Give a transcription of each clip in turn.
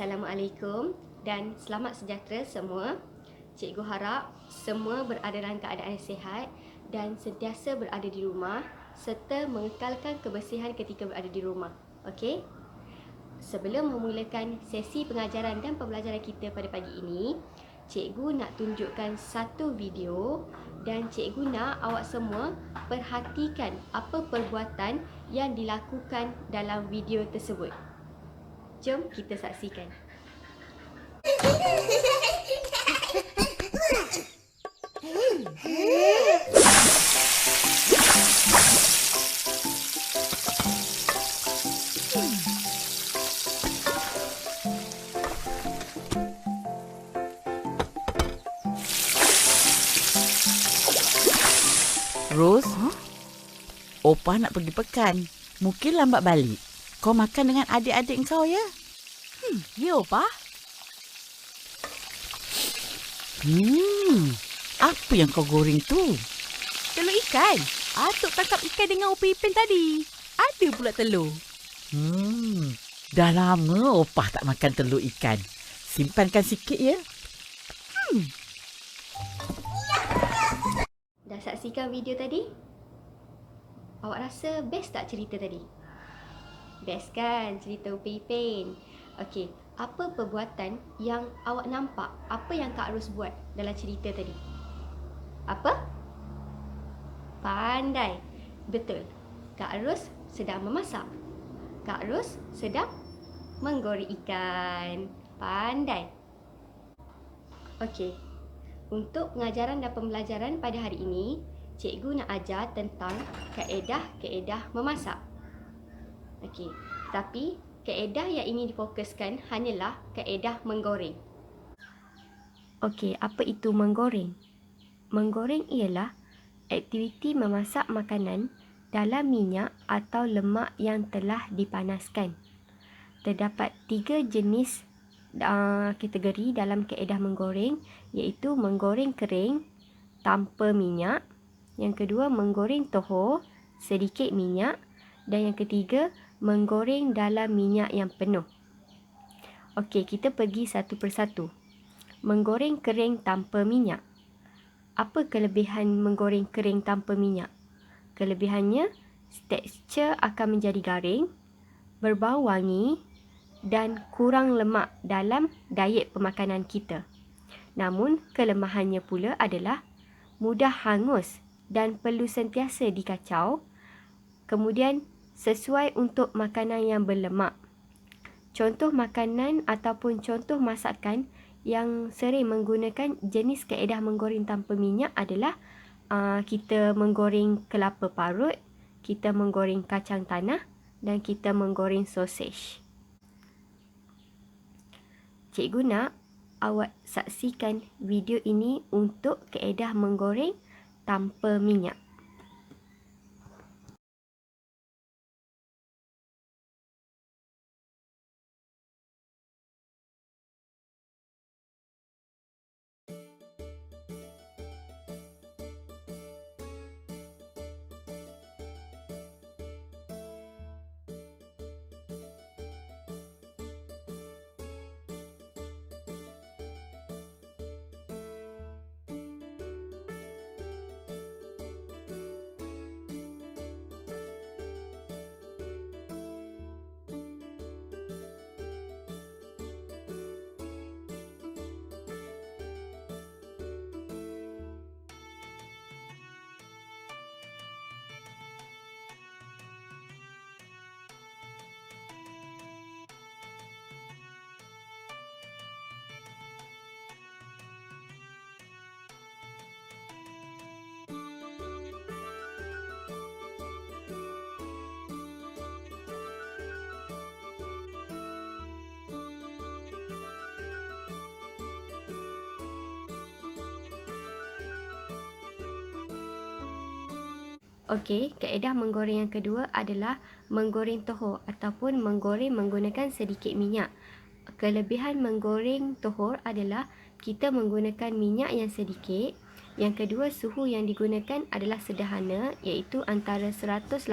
Assalamualaikum dan selamat sejahtera semua. Cikgu harap semua berada dalam keadaan sihat dan sentiasa berada di rumah serta mengekalkan kebersihan ketika berada di rumah. Okey? Sebelum memulakan sesi pengajaran dan pembelajaran kita pada pagi ini, cikgu nak tunjukkan satu video dan cikgu nak awak semua perhatikan apa perbuatan yang dilakukan dalam video tersebut. Jom kita saksikan. Ros, Opah nak pergi pekan. Mungkin lambat balik. Kau makan dengan adik-adik kau ya? Ya, Opah. Apa yang kau goreng tu? Telur ikan. Atuk tangkap ikan dengan Opah Ipin tadi. Ada pula telur. Dah lama Opah tak makan telur ikan. Simpankan sikit ya. Dah saksikan video tadi? Awak rasa best tak cerita tadi? Best kan cerita Upin Ipin? Okey, apa perbuatan yang awak nampak? Apa yang Kak Ros buat dalam cerita tadi? Apa? Pandai. Betul. Kak Ros sedang memasak. Kak Ros sedang menggoreng ikan. Pandai. Okey. Untuk pengajaran dan pembelajaran pada hari ini, cikgu nak ajar tentang kaedah-kaedah memasak. Okey, tapi kaedah yang ingin difokuskan hanyalah kaedah menggoreng. Okey, apa itu menggoreng? Menggoreng ialah aktiviti memasak makanan dalam minyak atau lemak yang telah dipanaskan. Terdapat 3 jenis kategori dalam kaedah menggoreng, iaitu menggoreng kering tanpa minyak, yang kedua menggoreng tohor sedikit minyak, dan yang ketiga menggoreng dalam minyak yang penuh. Okey, kita pergi satu persatu. Menggoreng kering tanpa minyak. Apa kelebihan menggoreng kering tanpa minyak? Kelebihannya, tekstur akan menjadi garing, berbau wangi dan kurang lemak dalam diet pemakanan kita. Namun, kelemahannya pula adalah mudah hangus dan perlu sentiasa dikacau. Kemudian, sesuai untuk makanan yang berlemak. Contoh makanan ataupun contoh masakan yang sering menggunakan jenis kaedah menggoreng tanpa minyak adalah kita menggoreng kelapa parut, kita menggoreng kacang tanah dan kita menggoreng sausage. Cikgu nak awak saksikan video ini untuk kaedah menggoreng tanpa minyak. Okey, kaedah menggoreng yang kedua adalah menggoreng tohor ataupun menggoreng menggunakan sedikit minyak. Kelebihan menggoreng tohor adalah kita menggunakan minyak yang sedikit. Yang kedua, suhu yang digunakan adalah sederhana, iaitu antara 180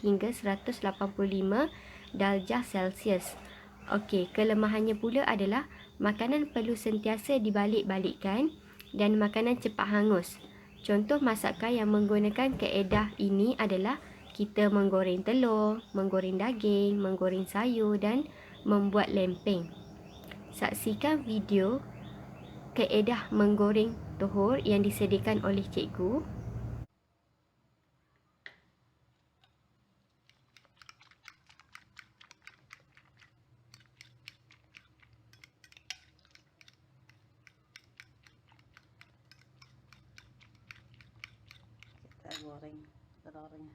hingga 185 darjah Celsius. Okey, kelemahannya pula adalah makanan perlu sentiasa dibalik-balikkan dan makanan cepat hangus. Contoh masakan yang menggunakan kaedah ini adalah kita menggoreng telur, menggoreng daging, menggoreng sayur dan membuat lempeng. Saksikan video kaedah menggoreng tohor yang disediakan oleh cikgu. Kita goreng telurnya.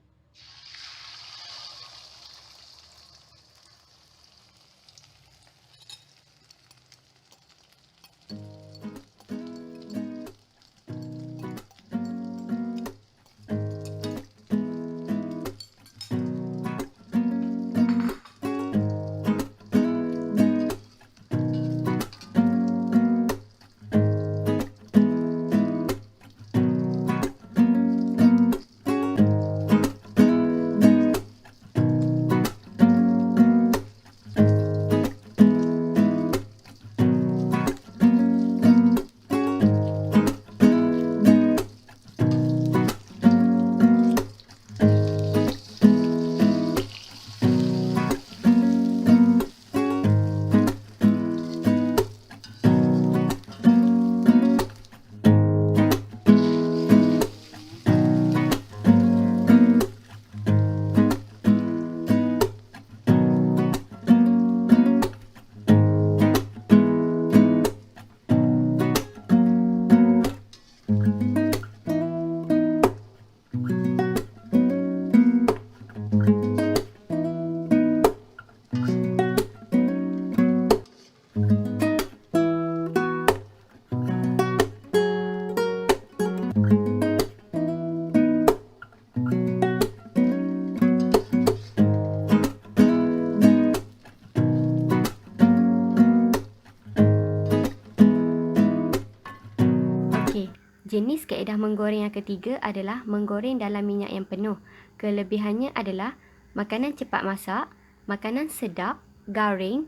Jenis kaedah menggoreng yang ketiga adalah menggoreng dalam minyak yang penuh. Kelebihannya adalah makanan cepat masak, makanan sedap, garing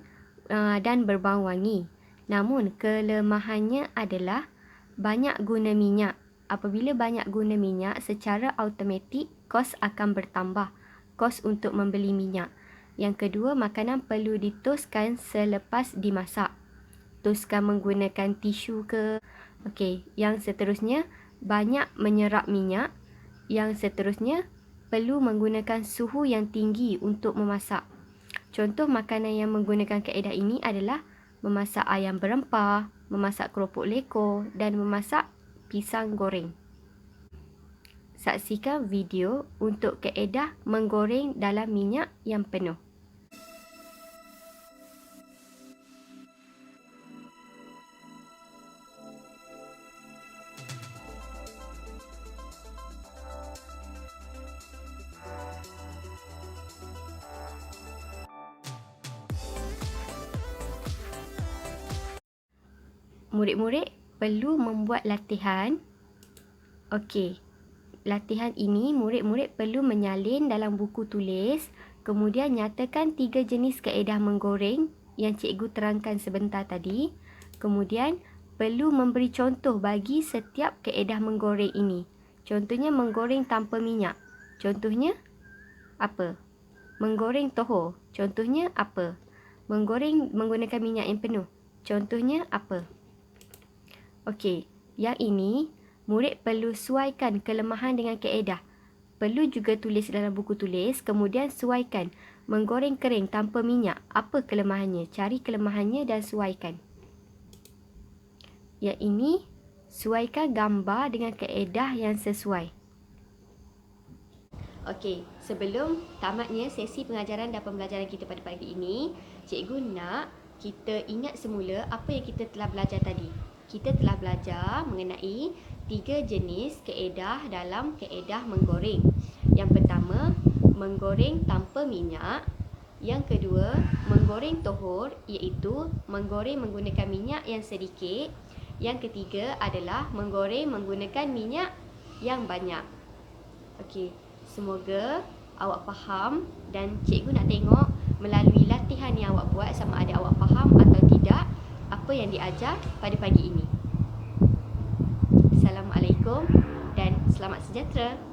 dan berbau wangi. Namun kelemahannya adalah banyak guna minyak. Apabila banyak guna minyak, secara automatik kos akan bertambah. Kos untuk membeli minyak. Yang kedua, makanan perlu ditoskan selepas dimasak. Toskan menggunakan tisu ke. Okey, yang seterusnya banyak menyerap minyak. Yang seterusnya perlu menggunakan suhu yang tinggi untuk memasak. Contoh makanan yang menggunakan kaedah ini adalah memasak ayam berempah, memasak keropok lekor dan memasak pisang goreng. Saksikan video untuk kaedah menggoreng dalam minyak yang penuh. Murid-murid perlu membuat latihan. Okey, latihan ini murid-murid perlu menyalin dalam buku tulis, kemudian nyatakan 3 jenis kaedah menggoreng yang cikgu terangkan sebentar tadi. Kemudian perlu memberi contoh bagi setiap kaedah menggoreng ini. Contohnya menggoreng tanpa minyak. Contohnya apa? Menggoreng tohor. Contohnya apa? Menggoreng menggunakan minyak yang penuh. Contohnya apa? Okey, yang ini murid perlu sesuaikan kelemahan dengan kaedah. Perlu juga tulis dalam buku tulis, kemudian sesuaikan. Menggoreng kering tanpa minyak, apa kelemahannya? Cari kelemahannya dan sesuaikan. Yang ini, sesuaikan gambar dengan kaedah yang sesuai. Okey, sebelum tamatnya sesi pengajaran dan pembelajaran kita pada pagi ini, cikgu nak kita ingat semula apa yang kita telah belajar tadi. Kita telah belajar mengenai 3 jenis kaedah dalam kaedah menggoreng. Yang pertama, menggoreng tanpa minyak. Yang kedua, menggoreng tohor, iaitu menggoreng menggunakan minyak yang sedikit. Yang ketiga adalah menggoreng menggunakan minyak yang banyak. Okey, semoga awak faham dan cikgu nak tengok melalui latihan yang awak buat, sama ada awak faham atau tidak apa yang diajar pada pagi ini. Assalamualaikum dan selamat sejahtera.